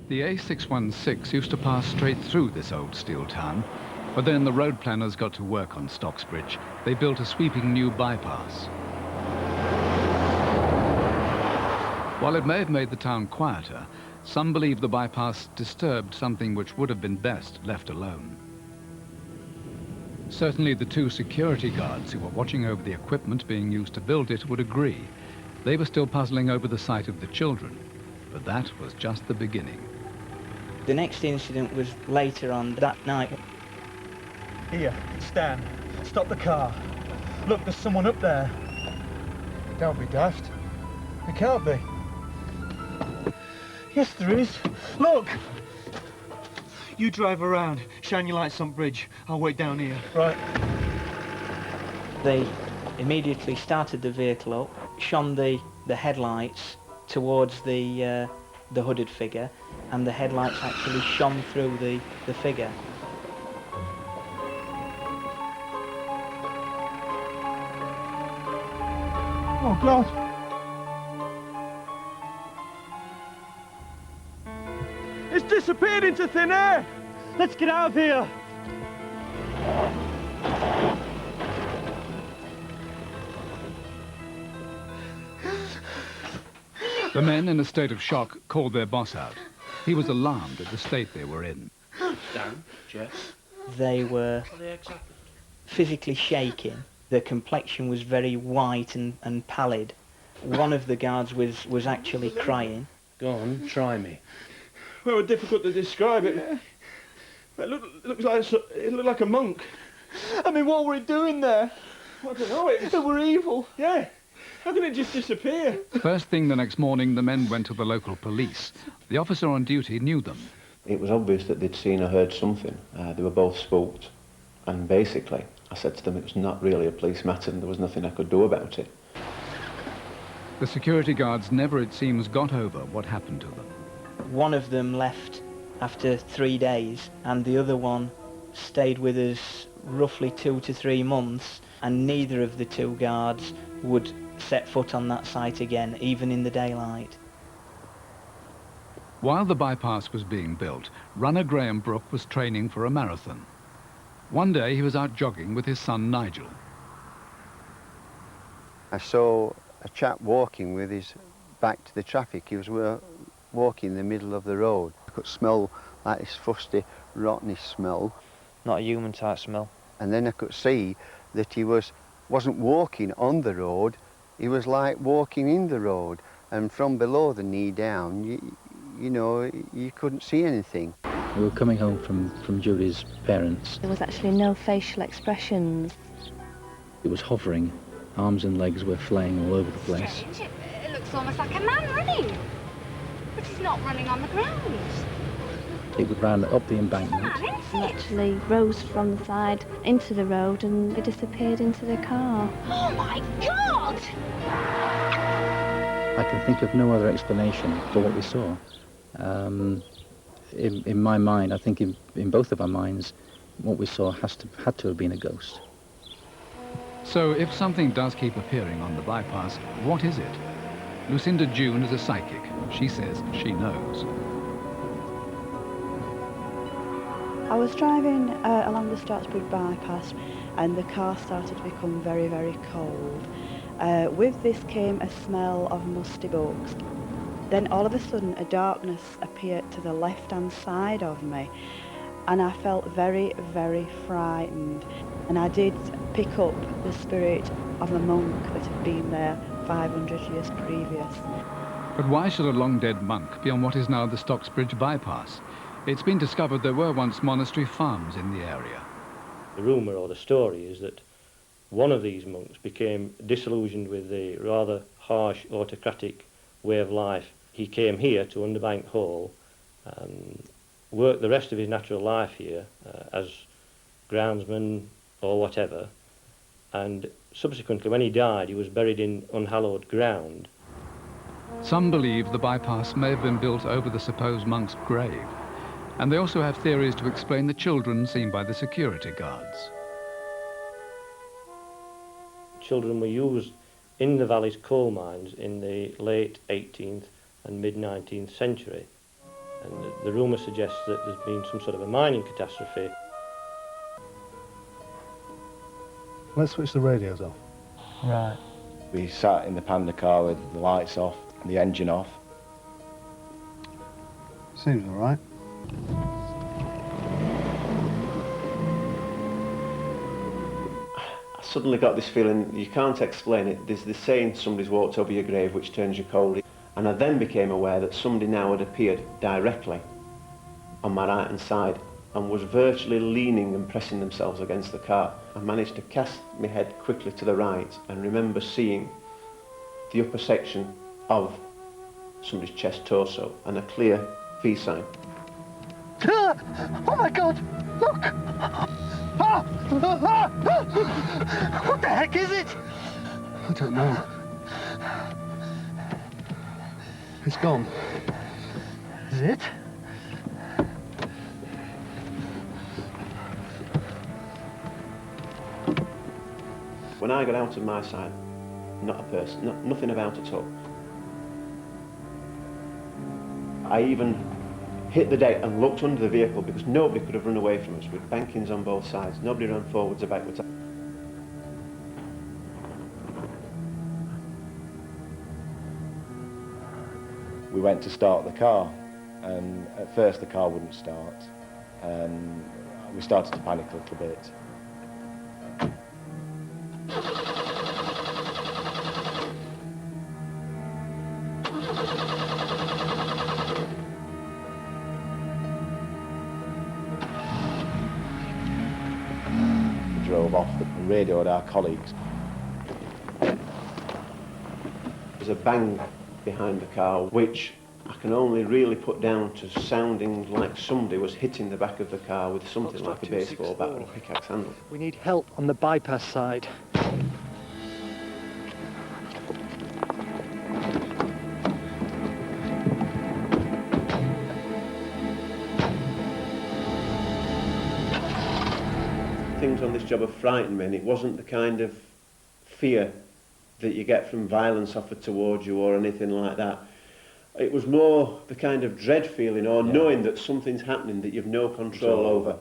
The A616 used to pass straight through this old steel town, but then the road planners got to work on Stocksbridge. They built a sweeping new bypass. While it may have made the town quieter, some believe the bypass disturbed something which would have been best left alone. Certainly the two security guards who were watching over the equipment being used to build it would agree. They were still puzzling over the sight of the children, but that was just the beginning. The next incident was later on that night. Here, Stan, stop the car. Look, there's someone up there. Don't be daft. It can't be. Yes, there is. Look! You drive around, shine your lights on bridge. I'll wait down here. Right. They immediately started the vehicle up, shone the headlights towards the hooded figure, and the headlights actually shone through the figure. Oh, God! It's disappeared into thin air! Let's get out of here! The men, in a state of shock, called their boss out. He was alarmed at the state they were in. Dan, Jeff. They were physically shaking. Their complexion was very white and pallid. One of the guards was actually crying. Go on, try me. Well, it's difficult to describe it. It looked like a monk. I mean, what were he doing there? I don't know, they were evil. Yeah. How can it just disappear? First thing the next morning, the men went to the local police. The officer on duty knew them. It was obvious that they'd seen or heard something. They were both spooked. And basically, I said to them it was not really a police matter and there was nothing I could do about it. The security guards never, it seems, got over what happened to them. One of them left after 3 days, and the other one stayed with us roughly 2 to 3 months, and neither of the two guards would set foot on that site again, even in the daylight. While the bypass was being built, runner Graham Brooke was training for a marathon. One day he was out jogging with his son Nigel. I saw a chap walking with his back to the traffic. He was walking in the middle of the road. I could smell like this fusty, rottenish smell. Not a human type smell. And then I could see that he wasn't walking on the road, he was like walking in the road. And from below the knee down, you know, you couldn't see anything. We were coming home from Judy's parents. There was actually no facial expressions. It was hovering. Arms and legs were flaying all over the place. Strange. It looks almost like a man running. But he's not running on the ground. It ran up the embankment. He actually rose from the side into the road and it disappeared into the car. Oh my God! I can think of no other explanation for what we saw. In my mind, I think in both of our minds, what we saw had to have been a ghost. So if something does keep appearing on the bypass, what is it? Lucinda June is a psychic. She says she knows. I was driving along the Stocksbridge bypass and the car started to become very, very cold. With this came a smell of musty books. Then all of a sudden a darkness appeared to the left-hand side of me and I felt very, very frightened. And I did pick up the spirit of a monk that had been there 500 years previous. But why should a long-dead monk be on what is now the Stocksbridge bypass? It's been discovered there were once monastery farms in the area. The rumour or the story is that one of these monks became disillusioned with the rather harsh autocratic way of life. He came here to Underbank Hall and worked the rest of his natural life here as groundsman or whatever, and subsequently when he died he was buried in unhallowed ground. Some believe the bypass may have been built over the supposed monk's grave, and they also have theories to explain the children seen by the security guards. Children were used in the valley's coal mines in the late 18th and mid-19th century. And the rumour suggests that there's been some sort of a mining catastrophe. Let's switch the radios off. Right. We sat in the panda car with the lights off, the engine off. Seems all right. I suddenly got this feeling, you can't explain it. There's this saying, somebody's walked over your grave which turns you cold. And I then became aware that somebody now had appeared directly on my right hand side and was virtually leaning and pressing themselves against the car. I managed to cast my head quickly to the right and remember seeing the upper section of somebody's chest torso and a clear V sign. Oh my God! Look! What the heck is it? I don't know. It's gone. Is it? When I got out of my side, not a person, nothing about at all. I even hit the deck and looked under the vehicle because nobody could have run away from us with bankings on both sides. Nobody ran forwards or backwards. We went to start the car, and at first the car wouldn't start. We started to panic a little bit. We drove off and radioed our colleagues. There's a bang behind the car, which I can only really put down to sounding like somebody was hitting the back of the car with something like a baseball bat or a pickaxe handle. We need help on the bypass side. Things on this job have frightened me, and it wasn't the kind of fear that you get from violence offered towards you or anything like that. It was more the kind of dread feeling or knowing that something's happening that you've no control over.